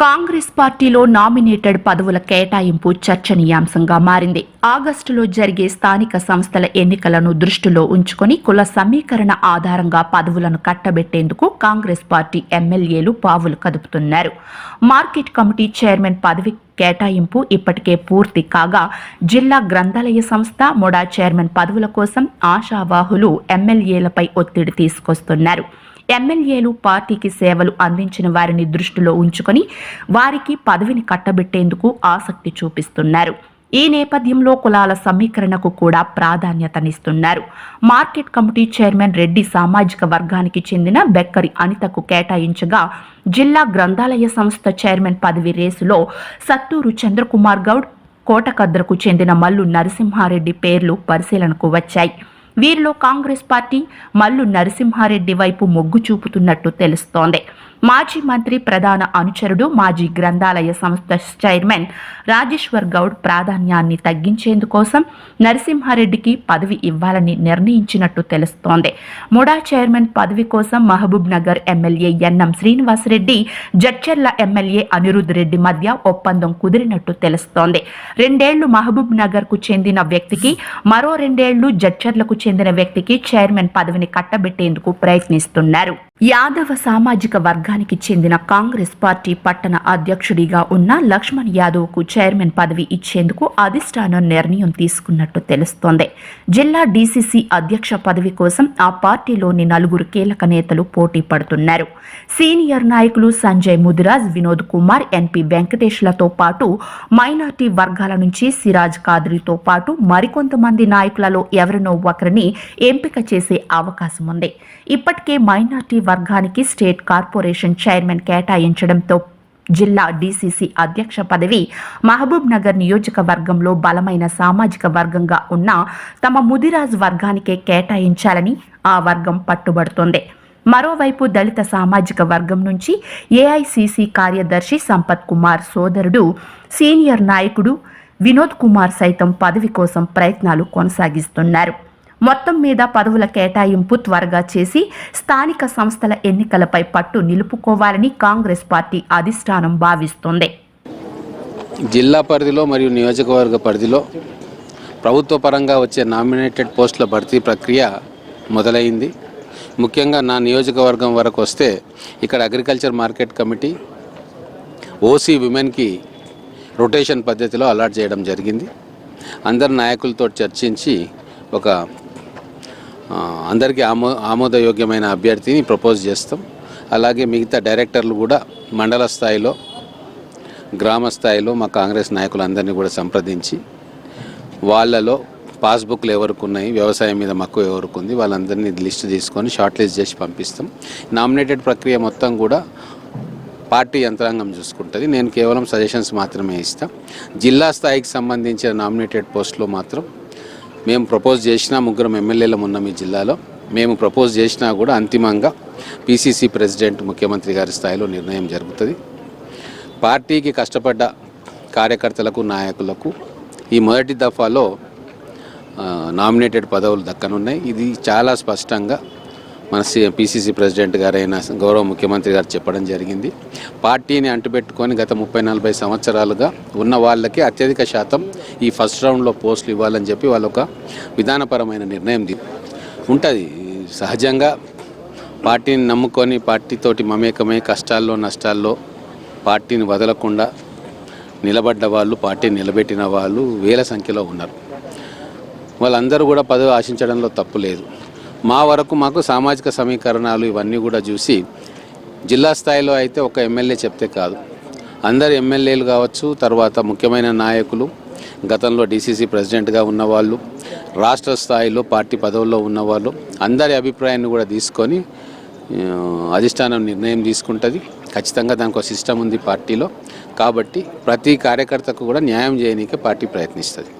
కాంగ్రెస్ పార్టీలో నామినేటెడ్ పదవుల కేటాయింపు చర్చనీయాంశంగా మారింది. ఆగస్టులో జరిగే స్థానిక సంస్థల ఎన్నికలను దృష్టిలో ఉంచుకొని కుల సమీకరణ ఆధారంగా పదవులను కట్టబెట్టేందుకు కాంగ్రెస్ పార్టీ ఎమ్మెల్యేలు పావులు కదుపుతున్నారు. మార్కెట్ కమిటీ చైర్మన్ పదవి కేటాయింపు ఇప్పటికే పూర్తి కాగా జిల్లా గ్రంథాలయ సంస్థ మొడా చైర్మన్ పదవుల కోసం ఆశావాహులు ఎమ్మెల్యేలపై ఒత్తిడి తీసుకొస్తున్నారు. ఎమ్మెల్యేలు పార్టీకి సేవలు అందించిన వారిని దృష్టిలో ఉంచుకొని వారికి పదవిని కట్టబెట్టేందుకు ఆసక్తి చూపిస్తున్నారు. ఈ నేపథ్యంలో కులాల సమీకరణకు కూడా ప్రాధాన్యతనిస్తున్నారు. మార్కెట్ కమిటీ చైర్మన్ రెడ్డి సామాజిక వర్గానికి చెందిన బెక్కరి అనితకు కేటాయించగా జిల్లా గ్రంథాలయ సంస్థ చైర్మన్ పదవి రేసులో సత్తూరు చంద్రకుమార్ గౌడ్, కోటకద్రకు చెందిన మల్లు నరసింహారెడ్డి పేర్లు పరిశీలనకు వచ్చాయి. వీరిలో కాంగ్రెస్ పార్టీ మల్లు నరసింహారెడ్డి వైపు మొగ్గు చూపుతున్నట్టు తెలుస్తోంది. మాజీ మంత్రి ప్రధాన అనుచరుడు మాజీ గ్రంథాలయ సంస్థ చైర్మన్ రాజేశ్వర్ గౌడ్ ప్రాధాన్యాన్ని తగ్గించేందుకోసం నరసింహారెడ్డికి పదవి ఇవ్వాలని నిర్ణయించినట్టు తెలుస్తోంది. ముడా చైర్మన్ పదవి కోసం Mahabubnagar MLA NM Srinivasa Reddy, Jadcherla MLA Anirudh Reddy మధ్య ఒప్పందం కుదిరినట్టు తెలుస్తోంది. 2 ఏళ్లు మహబూబ్ నగర్ కు చెందిన వ్యక్తికి, మరో 2 ఏళ్లు జడ్చర్లకు చెందిన వ్యక్తికి చైర్మన్ పదవిని కట్టబెట్టేందుకు ప్రయత్నిస్తున్నారు. యాదవ సామాజిక వర్గానికి చెందిన కాంగ్రెస్ పార్టీ పట్టణ అధ్యక్షుడిగా ఉన్న లక్ష్మణ్ యాదవ్కు చైర్మన్ పదవి ఇచ్చేందుకు అధిష్టానం నిర్ణయం తీసుకున్నట్టు తెలుస్తోంది. జిల్లా డీసీసీ అధ్యక్ష పదవి కోసం ఆ పార్టీలోని 4 కీలక నేతలు పోటీ పడుతున్నారు. సీనియర్ నాయకులు సంజయ్ ముదిరాజ్, వినోద్ కుమార్, ఎన్పి వెంకటేష్లతో పాటు మైనార్టీ వర్గాల నుంచి సిరాజ్ కాద్రీతో పాటు మరికొంతమంది నాయకులలో ఎవరినో ఒకరిని ఎంపిక చేసే అవకాశం ఉంది. ఇప్పటికే మైనార్టీ వర్గానికి స్టేట్ కార్పొరేషన్ చైర్మన్ కేటాయించడంతో జిల్లా డీసీసీ అధ్యక్ష పదవి మహబూబ్ నగర్ నియోజకవర్గంలో బలమైన సామాజిక వర్గంగా ఉన్న తమ ముదిరాజ్ వర్గానికే కేటాయించాలని ఆ వర్గం పట్టుబడుతోంది. మరోవైపు దళిత సామాజిక వర్గం నుంచి ఏఐసీసీ కార్యదర్శి సంపత్ కుమార్ సోదరుడు సీనియర్ నాయకుడు వినోద్ కుమార్ సైతం పదవి కోసం ప్రయత్నాలు కొనసాగిస్తున్నారు. మొత్తం మీద పదవుల కేటాయింపు త్వరగా చేసి స్థానిక సంస్థల ఎన్నికలపై పట్టు నిలుపుకోవాలని కాంగ్రెస్ పార్టీ అధిష్టానం భావిస్తోంది. జిల్లా పరిధిలో మరియు నియోజకవర్గ పరిధిలో ప్రభుత్వ పరంగా వచ్చే నామినేటెడ్ పోస్టుల భర్తీ ప్రక్రియ మొదలైంది. ముఖ్యంగా నా నియోజకవర్గం వరకు వస్తే ఇక్కడ అగ్రికల్చర్ మార్కెట్ కమిటీ ఓసీ విమెన్కి రొటేషన్ పద్ధతిలో అలాట్ చేయడం జరిగింది. అందరు నాయకులతో చర్చించి ఒక అందరికీ ఆమోదయోగ్యమైన అభ్యర్థిని ప్రపోజ్ చేస్తాం. అలాగే మిగతా డైరెక్టర్లు కూడా మండల స్థాయిలో, గ్రామ స్థాయిలో మా కాంగ్రెస్ నాయకులందరినీ కూడా సంప్రదించి వాళ్ళలో పాస్బుక్లు ఎవరికి ఉన్నాయి, వ్యవసాయం మీద మక్కువ ఎవరికి ఉంది, వాళ్ళందరినీ లిస్ట్ తీసుకొని షార్ట్ లిస్ట్ చేసి పంపిస్తాం. నామినేటెడ్ ప్రక్రియ మొత్తం కూడా పార్టీ యంత్రాంగం చూసుకుంటుంది. నేను కేవలం సజెషన్స్ మాత్రమే ఇస్తాను. జిల్లా స్థాయికి సంబంధించిన నామినేటెడ్ పోస్టులో మాత్రం మేము ప్రపోజ్ చేసినా, 3 ఎమ్మెల్యేలం ఉన్నాం ఈ జిల్లాలో, మేము ప్రపోజ్ చేసినా కూడా అంతిమంగా పీసీసీ ప్రెసిడెంట్, ముఖ్యమంత్రి గారి స్థాయిలో నిర్ణయం జరుగుతుంది. పార్టీకి కష్టపడ్డ కార్యకర్తలకు, నాయకులకు ఈ మొదటి దఫాలో నామినేటెడ్ పదవులు దక్కనున్నాయి. ఇది చాలా స్పష్టంగా మన పీసీసీ ప్రెసిడెంట్ గారైన గౌరవ ముఖ్యమంత్రి గారు చెప్పడం జరిగింది. పార్టీని అంటుపెట్టుకొని గత 30-40 సంవత్సరాలుగా ఉన్న వాళ్ళకి అత్యధిక శాతం ఈ ఫస్ట్ రౌండ్లో పోస్టులు ఇవ్వాలని చెప్పి వాళ్ళు ఒక విధానపరమైన నిర్ణయం ఉంటుంది. సహజంగా పార్టీని నమ్ముకొని పార్టీతోటి మమేకమై కష్టాల్లో నష్టాల్లో పార్టీని వదలకుండా నిలబడ్డ వాళ్ళు, పార్టీని నిలబెట్టిన వాళ్ళు వేల సంఖ్యలో ఉన్నారు. వాళ్ళందరూ కూడా పదవి ఆశించడంలో తప్పు లేదు. మా వరకు మాకు సామాజిక సమీకరణాలు ఇవన్నీ కూడా చూసి జిల్లా స్థాయిలో అయితే ఒక ఎమ్మెల్యే చెప్తే కాదు, అందరు ఎమ్మెల్యేలు కావచ్చు, తర్వాత ముఖ్యమైన నాయకులు, గతంలో డీసీసీ ప్రెసిడెంట్గా ఉన్నవాళ్ళు, రాష్ట్ర స్థాయిలో పార్టీ పదవుల్లో ఉన్నవాళ్ళు అందరి అభిప్రాయాన్ని కూడా తీసుకొని అధిష్టానం నిర్ణయం తీసుకుంటుంది. ఖచ్చితంగా దానికి ఒక సిస్టమ్ ఉంది పార్టీలో. కాబట్టి ప్రతి కార్యకర్తకు కూడా న్యాయం చేయనీకే పార్టీ ప్రయత్నిస్తుంది.